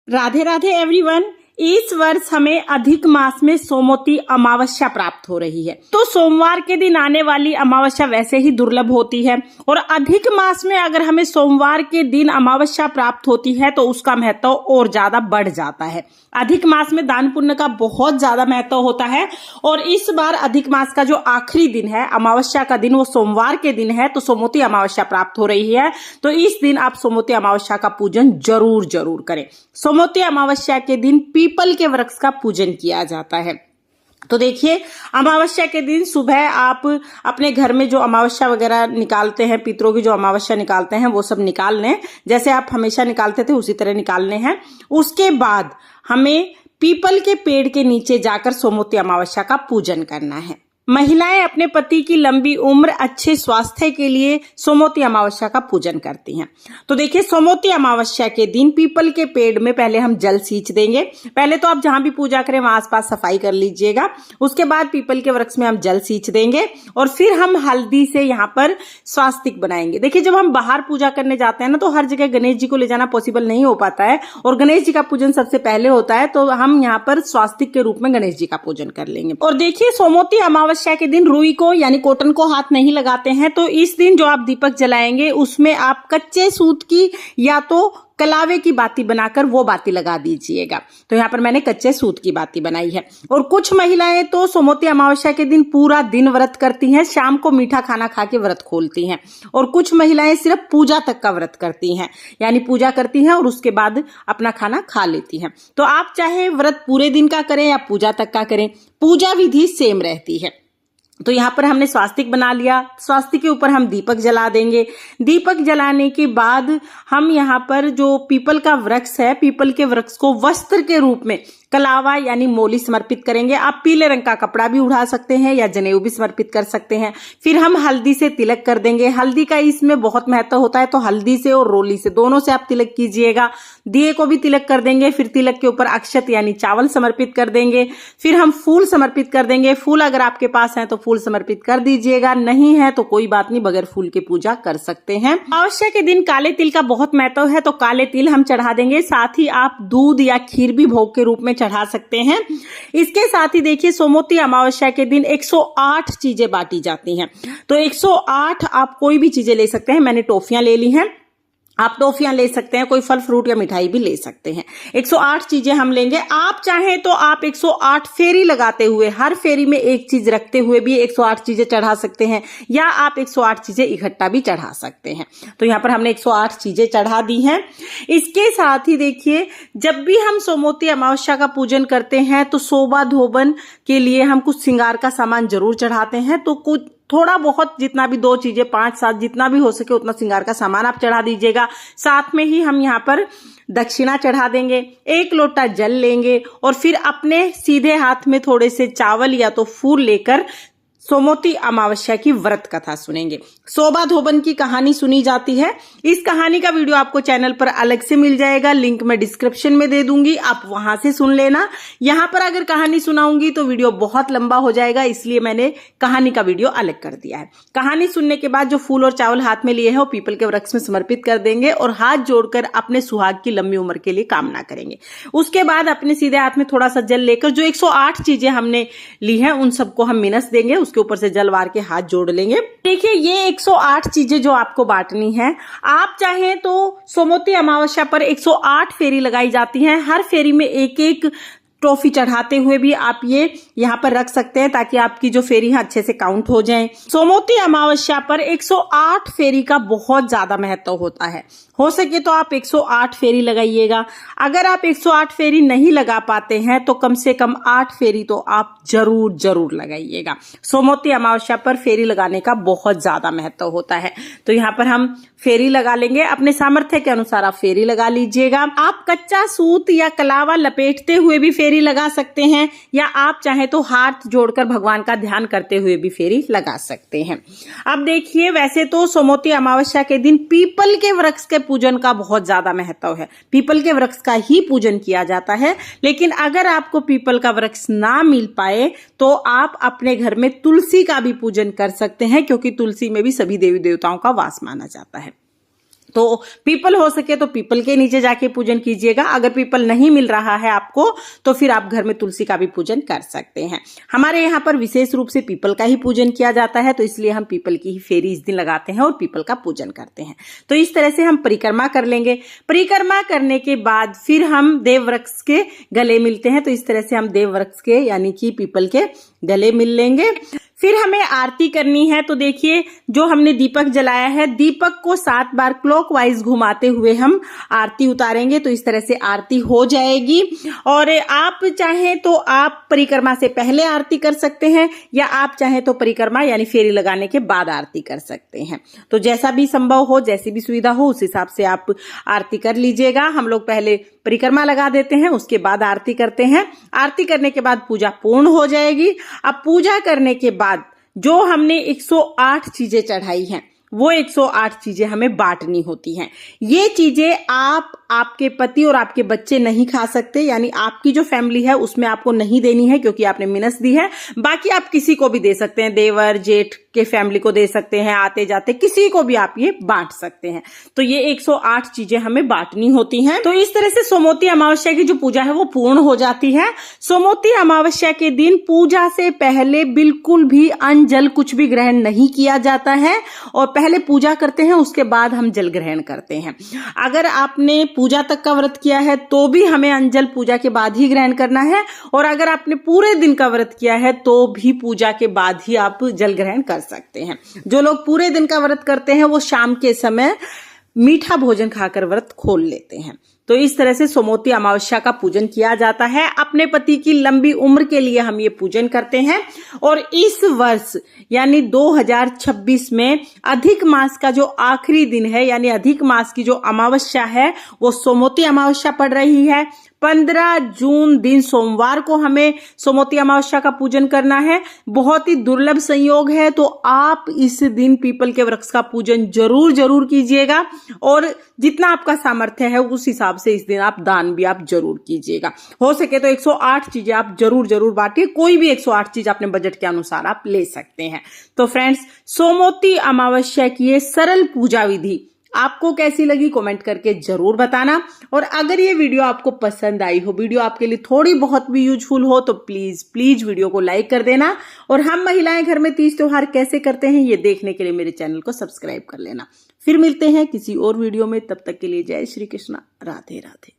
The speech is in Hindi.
राधे राधे एवरीवन। इस वर्ष हमें अधिक मास में सोमवती अमावस्या प्राप्त हो रही है। तो सोमवार के दिन आने वाली अमावस्या वैसे ही दुर्लभ होती है और अधिक मास में अगर हमें सोमवार के दिन अमावस्या प्राप्त होती है तो उसका महत्व और ज्यादा बढ़ जाता है। अधिक मास में दान पुण्य का बहुत ज्यादा महत्व होता है और इस बार अधिक मास का जो आखिरी दिन है, अमावस्या का दिन, वो सोमवार के दिन है। तो सोमवती अमावस्या प्राप्त हो रही है, तो इस दिन आप सोमवती अमावस्या का पूजन जरूर जरूर करें। सोमवती अमावस्या के दिन पीपल के वृक्ष का पूजन किया जाता है। तो देखिए, अमावस्या के दिन सुबह आप अपने घर में जो अमावस्या वगैरह निकालते हैं, पितरों की जो अमावस्या निकालते हैं, वो सब निकाल लें। जैसे आप हमेशा निकालते थे उसी तरह निकालने हैं। उसके बाद हमें पीपल के पेड़ के नीचे जाकर सोमवती अमावस्या का पूजन करना है। महिलाएं अपने पति की लंबी उम्र, अच्छे स्वास्थ्य के लिए सोमवती अमावस्या का पूजन करती हैं। तो देखिए, सोमवती अमावस्या के दिन पीपल के पेड़ में पहले हम जल सींच देंगे। पहले तो आप जहां भी पूजा करें वहां आसपास सफाई कर लीजिएगा। उसके बाद पीपल के वृक्ष में हम जल सींच देंगे और फिर हम हल्दी से यहाँ पर स्वास्तिक बनाएंगे। देखिए, जब हम बाहर पूजा करने जाते हैं ना, तो हर जगह गणेश जी को ले जाना पॉसिबल नहीं हो पाता है और गणेश जी का पूजन सबसे पहले होता है। तो हम यहाँ पर स्वास्तिक के रूप में गणेश जी का पूजन कर लेंगे। और देखिए, सोमवती अमावस्या के दिन रुई को यानी कॉटन को हाथ नहीं लगाते हैं। तो इस दिन जो आप दीपक जलाएंगे उसमें आप कच्चे सूत की या तो कलावे की बाती बनाकर वो बाती लगा दीजिएगा। तो यहाँ पर मैंने कच्चे सूत की बाती बनाई है। और कुछ महिलाएं तो सोमवती अमावस्या के दिन पूरा दिन व्रत करती हैं, शाम को मीठा खाना खा के व्रत खोलती हैं। और कुछ महिलाएं सिर्फ पूजा तक का व्रत करती हैं, यानी पूजा करती हैं और उसके बाद अपना खाना खा लेती हैं। तो आप चाहे व्रत पूरे दिन का करें या पूजा तक का करें, पूजा विधि सेम रहती है। तो यहाँ पर हमने स्वास्तिक बना लिया। स्वास्तिक के ऊपर हम दीपक जला देंगे। दीपक जलाने के बाद हम यहाँ पर जो पीपल का वृक्ष है, पीपल के वृक्ष को वस्त्र के रूप में कलावा यानी मोली समर्पित करेंगे। आप पीले रंग का कपड़ा भी उड़ा सकते हैं या जनेऊ भी समर्पित कर सकते हैं। फिर हम हल्दी से तिलक कर देंगे। हल्दी का इसमें बहुत महत्व होता है, तो हल्दी से और रोली से, दोनों से आप तिलक कीजिएगा। दिए को भी तिलक कर देंगे। फिर तिलक के ऊपर अक्षत यानी चावल समर्पित कर देंगे। फिर हम फूल समर्पित कर देंगे। फूल अगर आपके पास है तो फूल समर्पित कर दीजिएगा, नहीं है तो कोई बात नहीं, बगैर फूल के पूजा कर सकते हैं। अमावस्या के दिन काले तिल का बहुत महत्व है, तो काले तिल हम चढ़ा देंगे। साथ ही आप दूध या खीर भी भोग के रूप में चढ़ा सकते हैं। इसके साथ ही देखिए, सोमवती अमावस्या के दिन 108 चीजें बांटी जाती हैं। तो 108 आप कोई भी चीजें ले सकते हैं। मैंने टॉफियां ले ली हैं, आप टॉफियां ले सकते हैं, कोई फल फ्रूट या मिठाई भी ले सकते हैं। 108 चीजें हम लेंगे। आप चाहें तो आप 108 फेरी लगाते हुए, हर फेरी में एक चीज रखते हुए भी 108 चीजें चढ़ा सकते हैं, या आप 108 चीजें इकट्ठा भी चढ़ा सकते हैं। तो यहाँ पर हमने 108 चीजें चढ़ा दी हैं। इसके साथ ही देखिए, जब भी हम सोमवती अमावस्या का पूजन करते हैं तो शोभा धोबन के लिए हम कुछ श्रृंगार का सामान जरूर चढ़ाते हैं। तो कुछ थोड़ा बहुत, जितना भी, 2 चीजें, 5 7 जितना भी हो सके उतना श्रृंगार का सामान आप चढ़ा दीजिएगा। साथ में ही हम यहाँ पर दक्षिणा चढ़ा देंगे। 1 लोटा जल लेंगे और फिर अपने सीधे हाथ में थोड़े से चावल या तो फूल लेकर सोमवती अमावस्या की व्रत कथा सुनेंगे। शोभा धोबन की कहानी सुनी जाती है। इस कहानी का वीडियो आपको चैनल पर अलग से मिल जाएगा, लिंक मैं डिस्क्रिप्शन में दे दूंगी, आप वहां से सुन लेना। यहाँ पर अगर कहानी सुनाऊंगी तो वीडियो बहुत लंबा हो जाएगा, इसलिए मैंने कहानी का वीडियो अलग कर दिया है। कहानी सुनने के बाद जो फूल और चावल हाथ में लिए हैं वो पीपल के वृक्ष में समर्पित कर देंगे और हाथ जोड़कर अपने सुहाग की लंबी उम्र के लिए कामना करेंगे। उसके बाद अपने सीधे हाथ में थोड़ा सा जल लेकर जो 108 चीजें हमने ली हैं उन सबको हम मिनस देंगे, उसके ऊपर से जल वार के हाथ जोड़ लेंगे। देखिए, ये 108 चीजें जो आपको बांटनी है, आप चाहें तो सोमवती अमावस्या पर 108 फेरी लगाई जाती हैं। हर फेरी में एक एक ट्रॉफी चढ़ाते हुए भी आप ये यहाँ पर रख सकते हैं, ताकि आपकी जो फेरी है अच्छे से काउंट हो जाए। सोमवती अमावस्या पर 108 फेरी का बहुत ज्यादा महत्व होता है। हो सके तो आप 108 फेरी लगाइएगा। अगर आप 108 फेरी नहीं लगा पाते हैं तो कम से कम 8 फेरी तो आप जरूर जरूर लगाइएगा। सोमवती अमावस्या पर फेरी लगाने का बहुत ज्यादा महत्व होता है। तो यहाँ पर हम फेरी लगा लेंगे। अपने सामर्थ्य के अनुसार आप फेरी लगा लीजिएगा। आप कच्चा सूत या कलावा लपेटते हुए भी फेरी लगा सकते हैं, या आप चाहे तो हाथ जोड़कर भगवान का ध्यान करते हुए भी फेरी लगा सकते हैं। अब देखिए, वैसे तो सोमवती अमावस्या के दिन पीपल के वृक्ष के पूजन का बहुत ज्यादा महत्व है। पीपल के वृक्ष का ही पूजन किया जाता है। लेकिन अगर आपको पीपल का वृक्ष ना मिल पाए तो आप अपने घर में तुलसी का भी पूजन कर सकते हैं, क्योंकि तुलसी में भी सभी देवी देवताओं का वास माना जाता है। तो पीपल हो सके तो पीपल के नीचे जाके पूजन कीजिएगा। अगर पीपल नहीं मिल रहा है आपको तो फिर आप घर में तुलसी का भी पूजन कर सकते हैं। हमारे यहाँ पर विशेष रूप से पीपल का ही पूजन किया जाता है, तो इसलिए हम पीपल की ही फेरी इस दिन लगाते हैं और पीपल का पूजन करते हैं। तो इस तरह से हम परिक्रमा कर लेंगे। परिक्रमा करने के बाद फिर हम देव वृक्ष के गले मिलते हैं। तो इस तरह से हम देव वृक्ष के यानी कि पीपल के गले मिल लेंगे। फिर हमें आरती करनी है। तो देखिए, जो हमने दीपक जलाया है, दीपक को 7 बार क्लॉकवाइज घुमाते हुए हम आरती उतारेंगे। तो इस तरह से आरती हो जाएगी। और आप चाहें तो आप परिक्रमा से पहले आरती कर सकते हैं, या आप चाहें तो परिक्रमा यानी फेरी लगाने के बाद आरती कर सकते हैं। तो जैसा भी संभव हो, जैसी भी सुविधा हो, उस हिसाब से आप आरती कर लीजिएगा। हम लोग पहले परिक्रमा लगा देते हैं, उसके बाद आरती करते हैं। आरती करने के बाद पूजा पूर्ण हो जाएगी। अब पूजा करने के बाद जो हमने 108 चीजें चढ़ाई हैं, वो 108 चीजें हमें बांटनी होती हैं। ये चीजें आप, आपके पति और आपके बच्चे नहीं खा सकते, यानी आपकी जो फैमिली है उसमें आपको नहीं देनी है, क्योंकि आपने मिनस दी है। बाकी आप किसी को भी दे सकते हैं, देवर जेठ के फैमिली को दे सकते हैं, आते जाते किसी को भी आप ये बांट सकते हैं। तो ये 108 चीजें हमें बांटनी होती हैं। तो इस तरह से सोमवती अमावस्या की जो पूजा है वो पूर्ण हो जाती है। सोमवती अमावस्या के दिन पूजा से पहले बिल्कुल भी अन्न जल कुछ भी ग्रहण नहीं किया जाता है, और पहले पूजा करते हैं, उसके बाद हम जल ग्रहण करते हैं। अगर आपने पूजा तक का व्रत किया है तो भी हमें अन्न जल पूजा के बाद ही ग्रहण करना है, और अगर आपने पूरे दिन का व्रत किया है तो भी पूजा के बाद ही आप जल ग्रहण कर सकते हैं। जो लोग पूरे दिन का व्रत करते हैं वो शाम के समय मीठा भोजन खाकर व्रत खोल लेते हैं। तो इस तरह से सोमवती अमावस्या का पूजन किया जाता है। अपने पति की लंबी उम्र के लिए हम ये पूजन करते हैं। और इस वर्ष यानी 2026 में अधिक मास का जो आखिरी दिन है, यानी अधिक मास की जो अमावस्या है, वो सोमवती अमावस्या पड़ रही है। 15 जून दिन सोमवार को हमें सोमवती अमावस्या का पूजन करना है। बहुत ही दुर्लभ संयोग है, तो आप इस दिन पीपल के वृक्ष का पूजन जरूर कीजिएगा, और जितना आपका सामर्थ्य है उस हिसाब से इस दिन आप दान भी आप जरूर कीजिएगा। हो सके तो 108 चीजें आप जरूर बांटिए। कोई भी 108 चीज अपने बजट के अनुसार आप ले सकते हैं। तो फ्रेंड्स, सोमवती अमावस्या की ये सरल पूजा विधि आपको कैसी लगी कमेंट करके जरूर बताना। और अगर ये वीडियो आपको पसंद आई हो, वीडियो आपके लिए थोड़ी बहुत भी यूजफुल हो, तो प्लीज वीडियो को लाइक कर देना। और हम महिलाएं घर में तीज त्योहार कैसे करते हैं ये देखने के लिए मेरे चैनल को सब्सक्राइब कर लेना। फिर मिलते हैं किसी और वीडियो में, तब तक के लिए जय श्री कृष्णा, राधे राधे।